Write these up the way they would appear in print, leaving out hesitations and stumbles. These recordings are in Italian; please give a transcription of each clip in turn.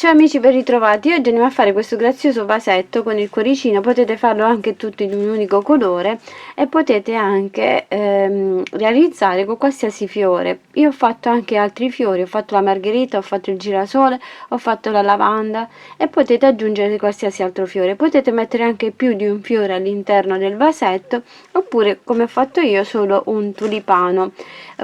Ciao amici, ben ritrovati. Oggi andiamo a fare questo grazioso vasetto con il cuoricino. Potete farlo anche tutto in un unico colore e potete anche realizzare con qualsiasi fiore. Io ho fatto anche altri fiori, ho fatto la margherita, ho fatto il girasole, ho fatto la lavanda e potete aggiungere qualsiasi altro fiore. Potete mettere anche più di un fiore all'interno del vasetto, oppure come ho fatto io solo un tulipano.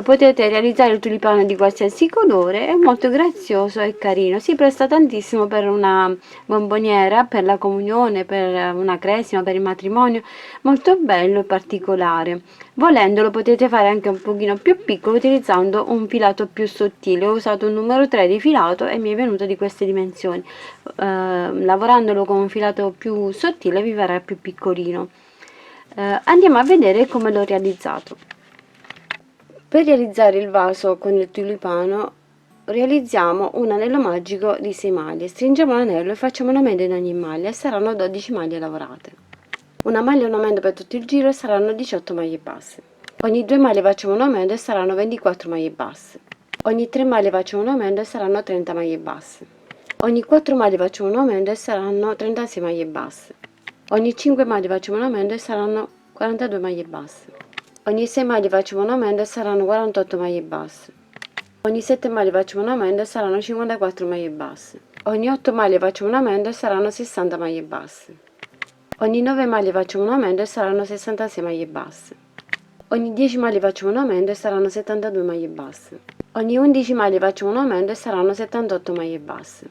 Potete realizzare il tulipano di qualsiasi colore, è molto grazioso e carino, si presta tantissimo per una bomboniera, per la comunione, per una cresima, per il matrimonio, molto bello e particolare. Volendo lo potete fare anche un pochino più piccolo utilizzando un filato più sottile. Ho usato un numero 3 di filato e mi è venuto di queste dimensioni. Lavorandolo con un filato più sottile vi verrà più piccolino. Andiamo a vedere come l'ho realizzato. Per realizzare il vaso con il tulipano realizziamo un anello magico di 6 maglie, stringiamo l'anello e facciamo una media in ogni maglia e saranno 12 maglie lavorate. Una maglia e un aumento per tutto il giro e saranno 18 maglie basse. Ogni 2 maglie facciamo un aumento e saranno 24 maglie basse. Ogni 3 maglie facciamo un aumento e saranno 30 maglie basse. Ogni 4 maglie facciamo un aumento e saranno 36 maglie basse. Ogni 5 maglie facciamo un aumento e saranno 42 maglie basse. Ogni 6 maglie facciamo un aumento e saranno 48 maglie basse. Ogni 7 maglie facciamo un aumento e saranno 54 maglie basse. Ogni 8 maglie facciamo un aumento e saranno 60 maglie basse. Ogni 9 maglie facciamo un aumento e saranno 66 maglie basse. Ogni 10 maglie facciamo un aumento e saranno 72 maglie basse. Ogni 11 maglie facciamo un aumento e saranno 78 maglie basse.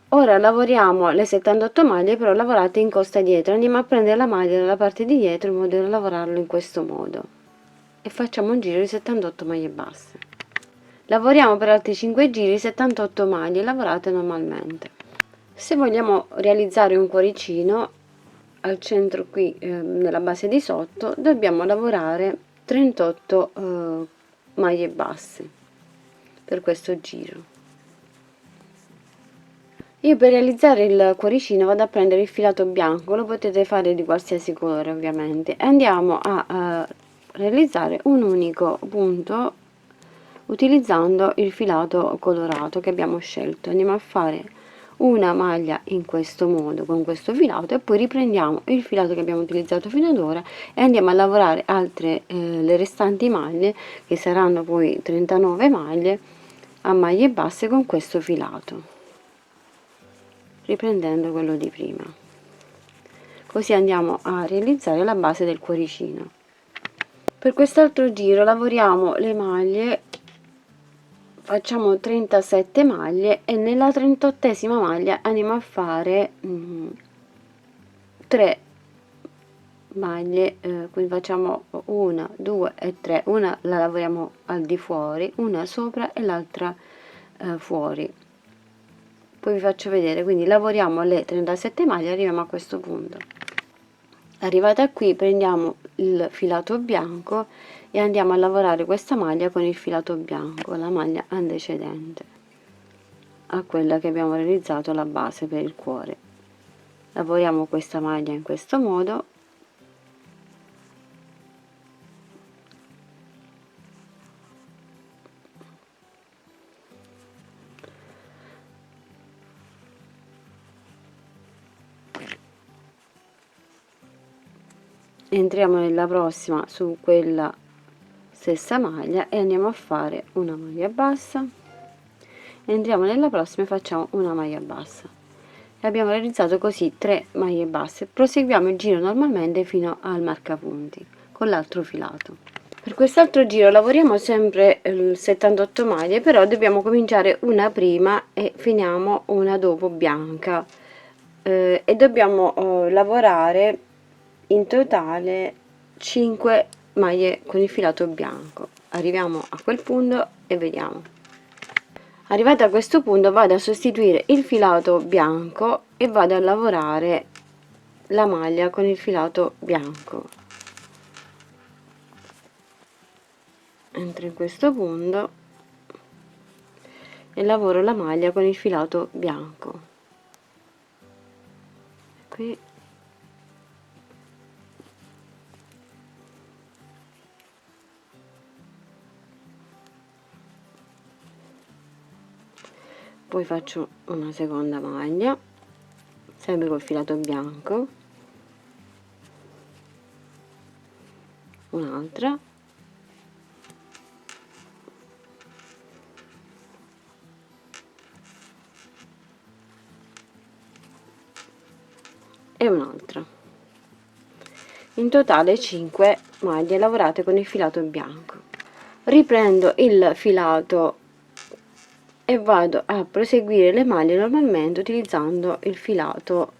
Ora lavoriamo le 78 maglie, però lavorate in costa dietro. Andiamo a prendere la maglia dalla parte di dietro in modo da lavorarlo in questo modo. E facciamo un giro di 78 maglie basse. Lavoriamo per altri 5 giri 78 maglie lavorate normalmente. Se vogliamo realizzare un cuoricino al centro qui nella base di sotto dobbiamo lavorare 38 maglie basse per questo giro. Io per realizzare il cuoricino vado a prendere il filato bianco, lo potete fare di qualsiasi colore ovviamente, e andiamo a realizzare un unico punto utilizzando il filato colorato che abbiamo scelto. Andiamo a fare una maglia in questo modo con questo filato e poi riprendiamo il filato che abbiamo utilizzato fino ad ora e andiamo a lavorare altre le restanti maglie, che saranno poi 39 maglie a maglie basse con questo filato, riprendendo quello di prima. Così andiamo a realizzare la base del cuoricino. Per quest'altro giro lavoriamo le maglie, facciamo 37 maglie e nella 38esima maglia andiamo a fare 3 maglie, quindi facciamo 1, 2 e 3, una la lavoriamo al di fuori, una sopra e l'altra fuori. Poi vi faccio vedere, quindi lavoriamo le 37 maglie e arriviamo a questo punto. Arrivata qui prendiamo il filato bianco e andiamo a lavorare questa maglia con il filato bianco, la maglia antecedente a quella che abbiamo realizzato la base per il cuore. Lavoriamo questa maglia in questo modo . Entriamo nella prossima su quella stessa maglia e andiamo a fare una maglia bassa, entriamo nella prossima e facciamo una maglia bassa e abbiamo realizzato così 3 maglie basse. Proseguiamo il giro normalmente fino al marcapunti con l'altro filato. Per quest'altro giro lavoriamo sempre 78 maglie, però dobbiamo cominciare una prima e finiamo una dopo bianca e dobbiamo lavorare in totale 5 maglie con il filato bianco. Arriviamo a quel punto e vediamo. Arrivata a questo punto vado a sostituire il filato bianco e vado a lavorare la maglia con il filato bianco. Entro in questo punto e lavoro la maglia con il filato bianco. Qui poi faccio una seconda maglia sempre col filato bianco, un'altra, e un'altra. In totale 5 maglie lavorate con il filato bianco. Riprendo il filato e vado a proseguire le maglie normalmente utilizzando il filato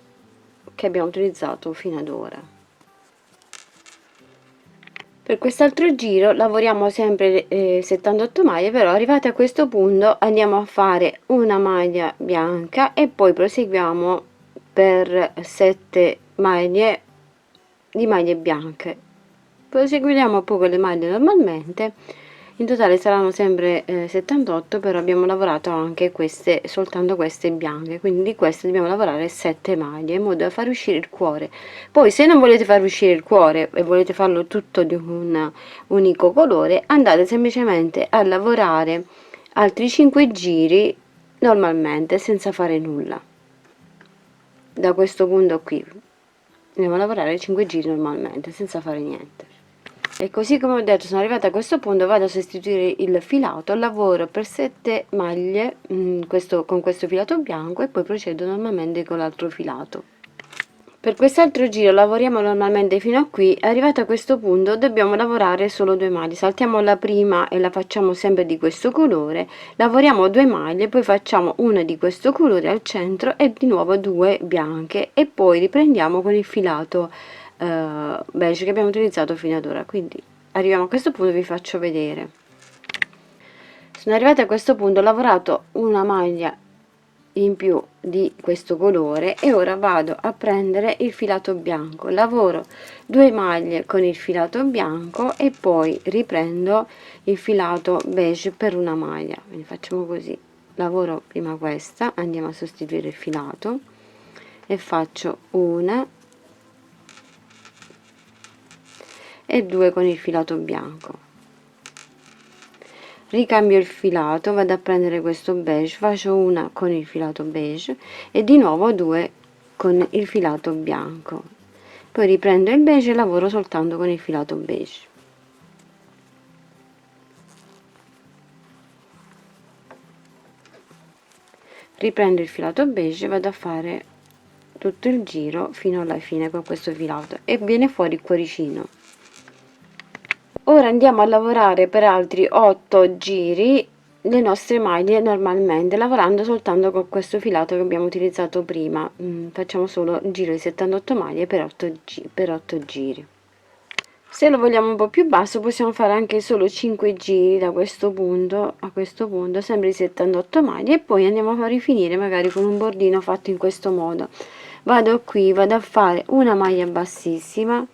che abbiamo utilizzato fino ad ora. Per quest'altro giro lavoriamo sempre 78 maglie, però arrivate a questo punto andiamo a fare una maglia bianca e poi proseguiamo per 7 maglie di maglie bianche. Proseguiamo poi con le maglie normalmente. In totale saranno sempre 78, però abbiamo lavorato anche queste, soltanto queste bianche, quindi di queste dobbiamo lavorare 7 maglie in modo da far uscire il cuore. Poi se non volete far uscire il cuore e volete farlo tutto di un unico colore, andate semplicemente a lavorare altri 5 giri normalmente senza fare nulla. Da questo punto qui andiamo a lavorare 5 giri normalmente senza fare niente. E così come ho detto, sono arrivata a questo punto, vado a sostituire il filato, lavoro per 7 maglie con questo filato bianco e poi procedo normalmente con l'altro filato. Per quest'altro giro lavoriamo normalmente fino a qui. Arrivata a questo punto dobbiamo lavorare solo 2 maglie, saltiamo la prima e la facciamo sempre di questo colore, lavoriamo 2 maglie, poi facciamo una di questo colore al centro e di nuovo 2 bianche e poi riprendiamo con il filato beige che abbiamo utilizzato fino ad ora. Quindi arriviamo a questo punto, vi faccio vedere. Sono arrivata a questo punto, ho lavorato una maglia in più di questo colore e ora vado a prendere il filato bianco, lavoro 2 maglie con il filato bianco e poi riprendo il filato beige per una maglia. Quindi facciamo così, lavoro prima questa, andiamo a sostituire il filato e faccio una e 2 con il filato bianco, ricambio il filato, vado a prendere questo beige, faccio una con il filato beige e di nuovo 2 con il filato bianco, poi riprendo il beige e lavoro soltanto con il filato beige. Riprendo il filato beige e vado a fare tutto il giro fino alla fine con questo filato e viene fuori il cuoricino. Ora andiamo a lavorare per altri 8 giri le nostre maglie normalmente, lavorando soltanto con questo filato che abbiamo utilizzato prima. Facciamo solo il giro di 78 maglie per 8 giri. Se lo vogliamo un po' più basso possiamo fare anche solo 5 giri da questo punto a questo punto, sempre di 78 maglie, e poi andiamo a rifinire magari con un bordino fatto in questo modo. Vado qui, vado a fare una maglia bassissima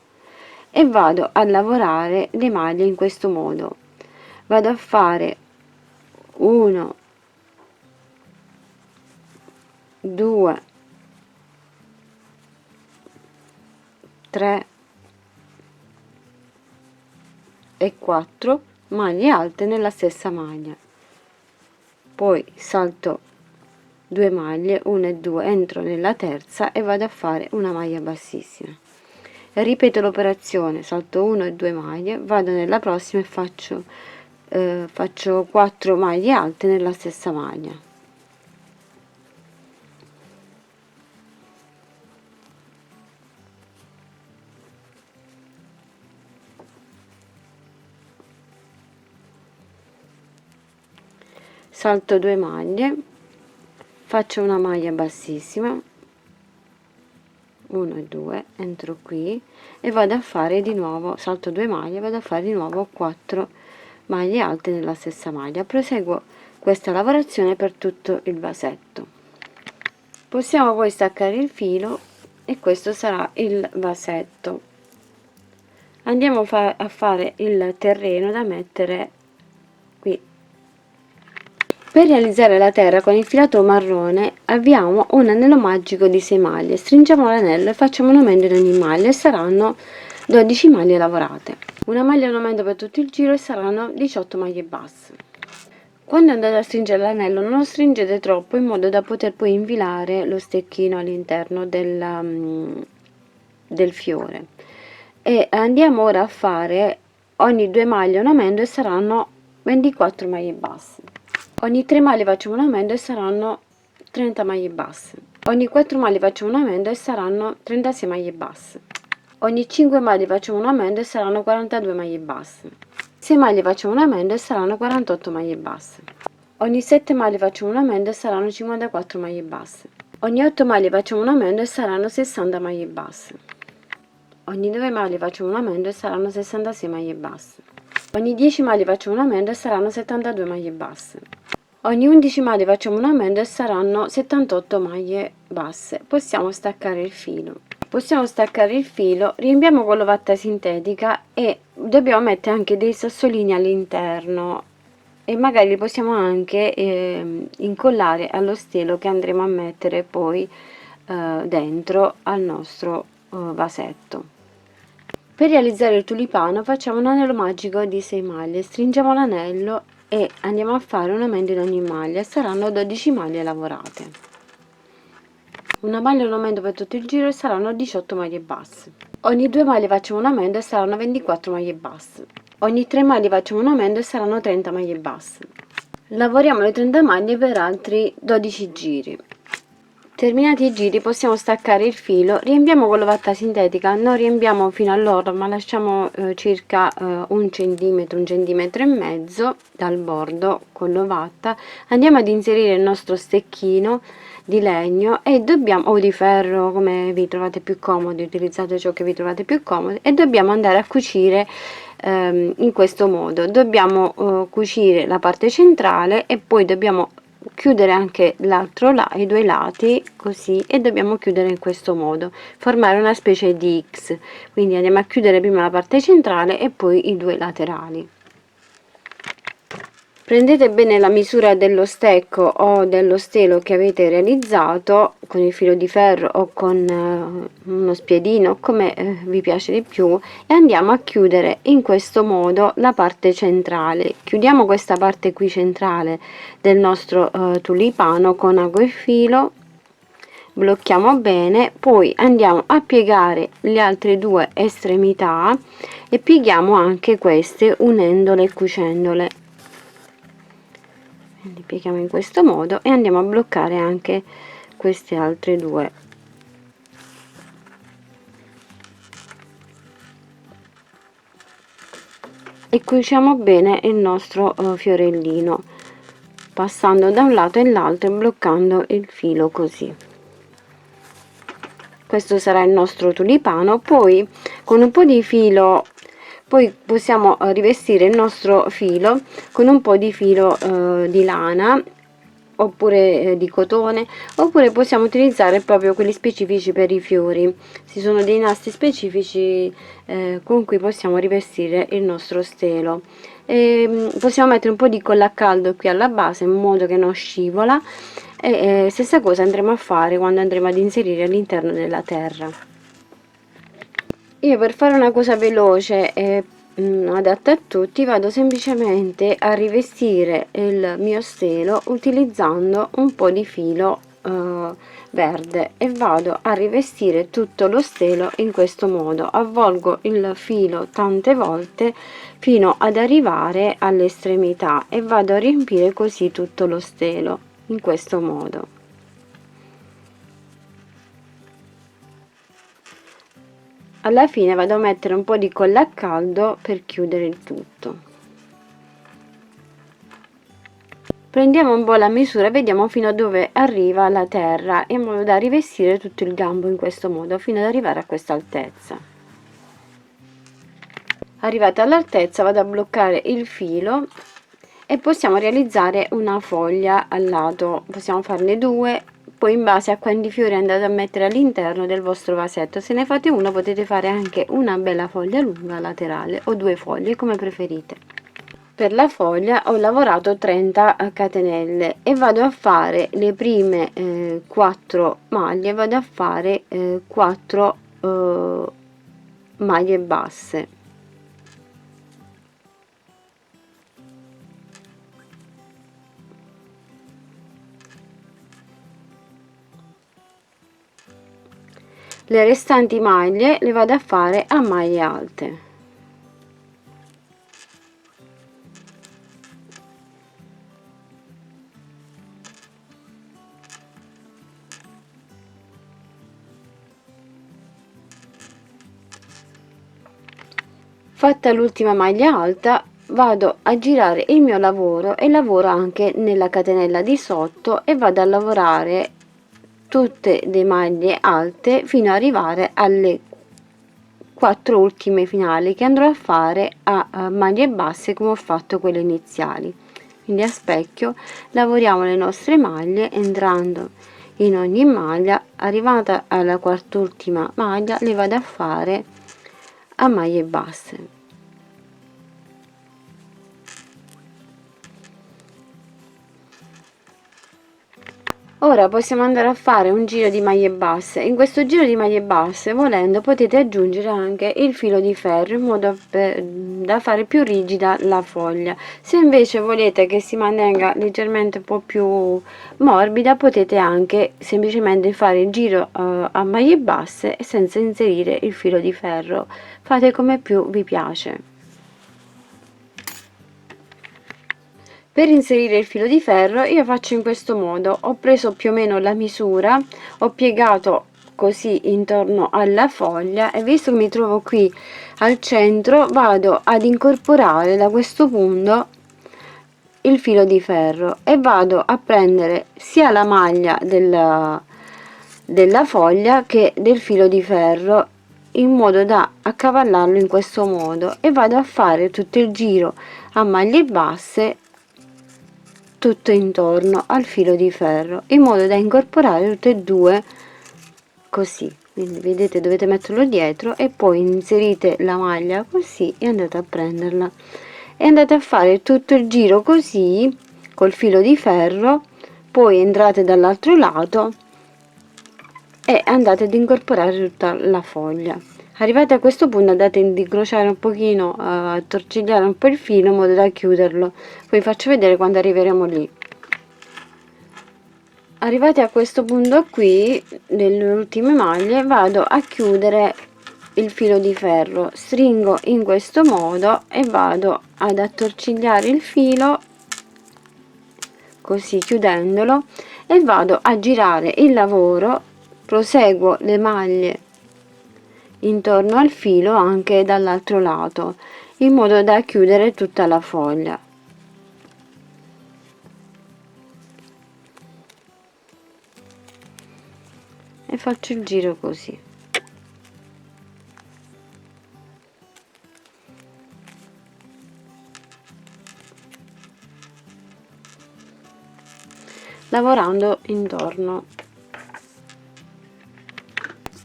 e vado a lavorare le maglie in questo modo. Vado a fare 1 2 3 e 4 maglie alte nella stessa maglia, poi salto 2 maglie, 1 e 2, entro nella terza e vado a fare una maglia bassissima. Ripeto l'operazione, salto 1 e 2 maglie, vado nella prossima e faccio 4 maglie alte nella stessa maglia. Salto 2 maglie, faccio una maglia bassissima, 1 e 2, entro qui e vado a fare di nuovo, salto 2 maglie, vado a fare di nuovo 4 maglie alte nella stessa maglia. Proseguo questa lavorazione per tutto il vasetto. Possiamo poi staccare il filo e questo sarà il vasetto. Andiamo a fare il terreno da mettere qui. Per realizzare la terra con il filato marrone avviamo un anello magico di 6 maglie, stringiamo l'anello e facciamo un aumento in ogni maglia e saranno 12 maglie lavorate. Una maglia in aumento per tutto il giro e saranno 18 maglie basse. Quando andate a stringere l'anello non lo stringete troppo, in modo da poter poi infilare lo stecchino all'interno del fiore. E andiamo ora a fare ogni 2 maglie un aumento e saranno 24 maglie basse. Ogni 3 maglie facciamo un aumento e saranno 30 maglie basse. Ogni 4 maglie facciamo un aumento e saranno 36 maglie basse. Ogni 5 maglie facciamo un aumento e saranno 42 maglie basse. 6 maglie facciamo un aumento e saranno 48 maglie basse. Ogni 7 maglie facciamo un aumento e saranno 54 maglie basse. Ogni 8 maglie facciamo un aumento e saranno 60 maglie basse. Ogni 9 maglie facciamo un aumento e saranno 66 maglie basse. Ogni 10 maglie facciamo un aumento e saranno 72 maglie basse. Ogni 11 maglie facciamo un aumento e saranno 78 maglie basse. Possiamo staccare il filo. Riempiamo con l'ovatta sintetica e dobbiamo mettere anche dei sassolini all'interno e magari li possiamo anche incollare allo stelo che andremo a mettere poi dentro al nostro vasetto. Per realizzare il tulipano facciamo un anello magico di 6 maglie, stringiamo l'anello e andiamo a fare un aumento in ogni maglia, saranno 12 maglie lavorate. Una maglia un aumento per tutto il giro e saranno 18 maglie basse. Ogni 2 maglie facciamo un aumento e saranno 24 maglie basse. Ogni 3 maglie facciamo un aumento e saranno 30 maglie basse. Lavoriamo le 30 maglie per altri 12 giri. Terminati i giri possiamo staccare il filo, riempiamo con l'ovatta sintetica, non riempiamo fino all'orlo ma lasciamo circa 1 centimetro, 1 centimetro e mezzo dal bordo con l'ovatta. Andiamo ad inserire il nostro stecchino di legno e dobbiamo, o di ferro come vi trovate più comodi, utilizzate ciò che vi trovate più comodi, e dobbiamo andare a cucire in questo modo. Dobbiamo cucire la parte centrale e poi dobbiamo chiudere anche l'altro i due lati così, e dobbiamo chiudere in questo modo, formare una specie di X. Quindi andiamo a chiudere prima la parte centrale e poi i due laterali. Prendete bene la misura dello stecco o dello stelo che avete realizzato con il filo di ferro o con uno spiedino, come vi piace di più, e andiamo a chiudere in questo modo la parte centrale. Chiudiamo questa parte qui centrale del nostro tulipano con ago e filo, blocchiamo bene, poi andiamo a piegare le altre due estremità e pieghiamo anche queste unendole e cucendole. Quindi pieghiamo in questo modo e andiamo a bloccare anche queste altre due. E cuciamo bene il nostro fiorellino, passando da un lato e l'altro e bloccando il filo così. Questo sarà il nostro tulipano. Poi con un po' di filo, poi possiamo rivestire il nostro filo con un po' di filo di lana oppure di cotone, oppure possiamo utilizzare proprio quelli specifici per i fiori. Ci sono dei nastri specifici con cui possiamo rivestire il nostro stelo. Possiamo mettere un po' di colla a caldo qui alla base in modo che non scivola, e stessa cosa andremo a fare quando andremo ad inserire all'interno della terra. Io, per fare una cosa veloce e adatta a tutti, vado semplicemente a rivestire il mio stelo utilizzando un po' di filo verde, e vado a rivestire tutto lo stelo in questo modo. Avvolgo il filo tante volte fino ad arrivare all'estremità e vado a riempire così tutto lo stelo in questo modo. Alla fine vado a mettere un po' di colla a caldo per chiudere il tutto. Prendiamo un po' la misura e vediamo fino a dove arriva la terra, in modo da rivestire tutto il gambo in questo modo fino ad arrivare a questa altezza. Arrivata all'altezza vado a bloccare il filo e possiamo realizzare una foglia al lato. Possiamo farne due, poi in base a quanti fiori andate a mettere all'interno del vostro vasetto. Se ne fate uno potete fare anche una bella foglia lunga laterale o due foglie, come preferite. Per la foglia ho lavorato 30 catenelle e vado a fare le prime 4 maglie, vado a fare 4 maglie basse. le restanti maglie le vado a fare a maglie alte. Fatta l'ultima maglia alta, vado a girare il mio lavoro e lavoro anche nella catenella di sotto e vado a lavorare tutte le maglie alte fino ad arrivare alle 4 ultime finali che andrò a fare a maglie basse come ho fatto quelle iniziali. Quindi a specchio lavoriamo le nostre maglie entrando in ogni maglia. Arrivata alla quart'ultima maglia le vado a fare a maglie basse. Ora possiamo andare a fare un giro di maglie basse. In questo giro di maglie basse, volendo, potete aggiungere anche il filo di ferro in modo da fare più rigida la foglia. Se invece volete che si mantenga leggermente un po' più morbida, potete anche semplicemente fare il giro a maglie basse senza inserire il filo di ferro. Fate come più vi piace. Per inserire il filo di ferro io faccio in questo modo: ho preso più o meno la misura, ho piegato così intorno alla foglia e visto che mi trovo qui al centro vado ad incorporare da questo punto il filo di ferro e vado a prendere sia la maglia della foglia che del filo di ferro in modo da accavallarlo in questo modo e vado a fare tutto il giro a maglie basse tutto intorno al filo di ferro in modo da incorporare tutte e due così. Quindi vedete, dovete metterlo dietro e poi inserite la maglia così e andate a prenderla e andate a fare tutto il giro così col filo di ferro, poi entrate dall'altro lato e andate ad incorporare tutta la foglia. Arrivate a questo punto andate ad incrociare un pochino, a attorcigliare un po' il filo in modo da chiuderlo. Poi vi faccio vedere quando arriveremo lì. Arrivati a questo punto qui, nelle ultime maglie, vado a chiudere il filo di ferro, stringo in questo modo e vado ad attorcigliare il filo così chiudendolo e vado a girare il lavoro, proseguo le maglie intorno al filo anche dall'altro lato in modo da chiudere tutta la foglia. E faccio il giro così. Lavorando intorno.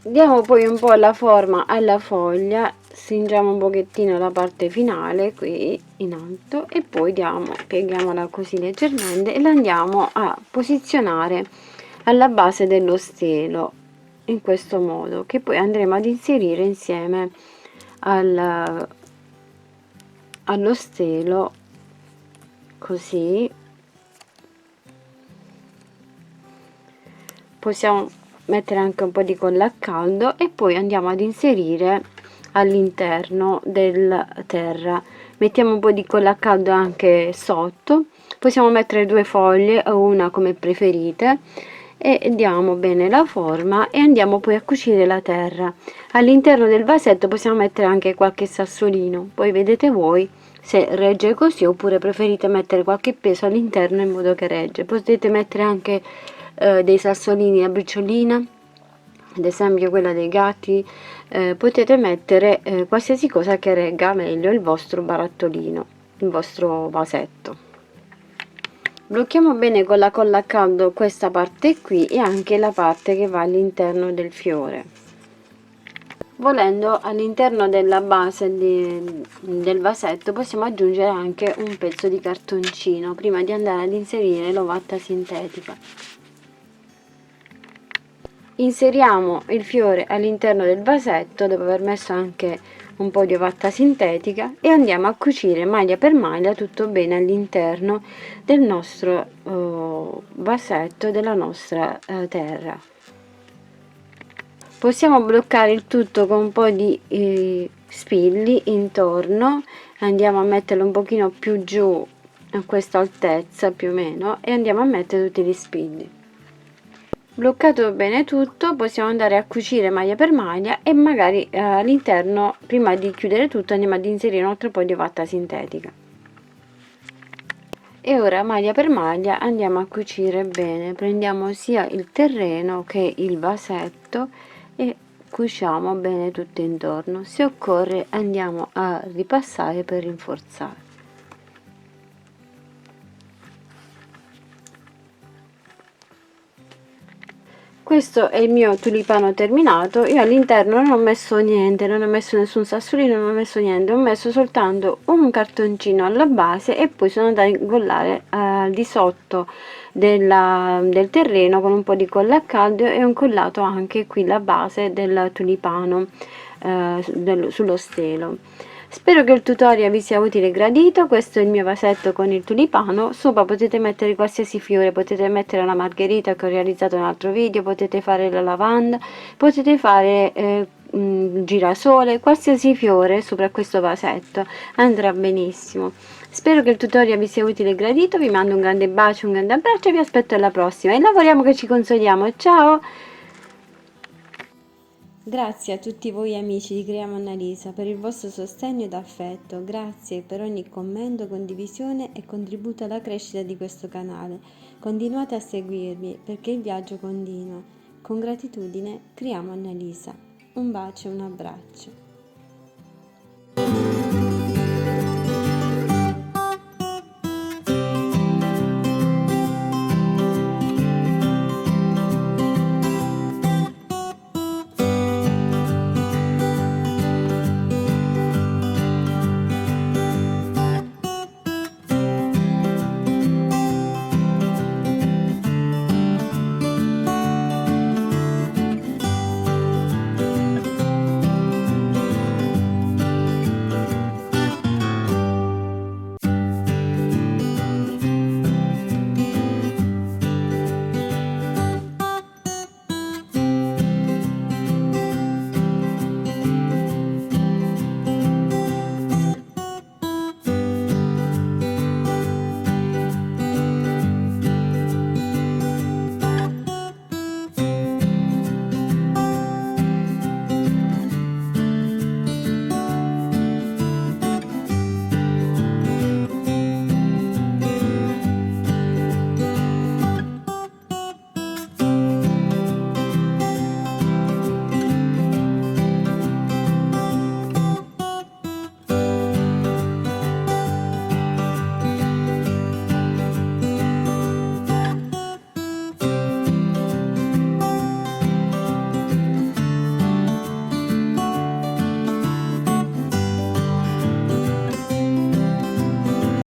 Diamo poi un po' la forma alla foglia, stringiamo un pochettino la parte finale qui in alto e poi pieghiamola così leggermente e la andiamo a posizionare alla base dello stelo in questo modo, che poi andremo ad inserire insieme allo stelo così. Possiamo mettere anche un po' di colla a caldo e poi andiamo ad inserire all'interno del terra. Mettiamo un po' di colla a caldo anche sotto, possiamo mettere 2 foglie o una come preferite e diamo bene la forma e andiamo poi a cucire la terra. All'interno del vasetto possiamo mettere anche qualche sassolino, poi vedete voi se regge così oppure preferite mettere qualche peso all'interno in modo che regge. Potete mettere anche dei sassolini a briciolina, ad esempio quella dei gatti, potete mettere qualsiasi cosa che regga meglio il vostro barattolino, il vostro vasetto. Blocchiamo bene con la colla a caldo questa parte qui e anche la parte che va all'interno del fiore. Volendo, all'interno della base del vasetto possiamo aggiungere anche un pezzo di cartoncino prima di andare ad inserire l'ovatta sintetica. Inseriamo il fiore all'interno del vasetto dopo aver messo anche un po' di ovatta sintetica e andiamo a cucire maglia per maglia tutto bene all'interno del nostro vasetto, della nostra terra. Possiamo bloccare il tutto con un po' di spilli intorno, andiamo a metterlo un pochino più giù a questa altezza più o meno e andiamo a mettere tutti gli spilli. Bloccato bene tutto, possiamo andare a cucire maglia per maglia e magari all'interno, prima di chiudere tutto, andiamo ad inserire un altro po' di ovatta sintetica. E ora maglia per maglia andiamo a cucire bene, prendiamo sia il terreno che il vasetto e cuciamo bene tutto intorno. Se occorre andiamo a ripassare per rinforzare. Questo è il mio tulipano terminato. Io all'interno non ho messo niente, non ho messo nessun sassolino, non ho messo niente, ho messo soltanto un cartoncino alla base e poi sono andata a incollare al di sotto del terreno con un po' di colla a caldo e ho incollato anche qui la base del tulipano sullo stelo. Spero che il tutorial vi sia utile e gradito. Questo è il mio vasetto con il tulipano. Sopra potete mettere qualsiasi fiore, potete mettere la margherita che ho realizzato in un altro video, potete fare la lavanda, potete fare girasole, qualsiasi fiore sopra questo vasetto andrà benissimo. Spero che il tutorial vi sia utile e gradito, vi mando un grande bacio, un grande abbraccio e vi aspetto alla prossima e lavoriamo che ci consoliamo. Ciao! Grazie a tutti voi amici di Creiamo Annalisa per il vostro sostegno ed affetto, grazie per ogni commento, condivisione e contributo alla crescita di questo canale. Continuate a seguirmi perché il viaggio continua. Con gratitudine, Creiamo Annalisa. Un bacio e un abbraccio.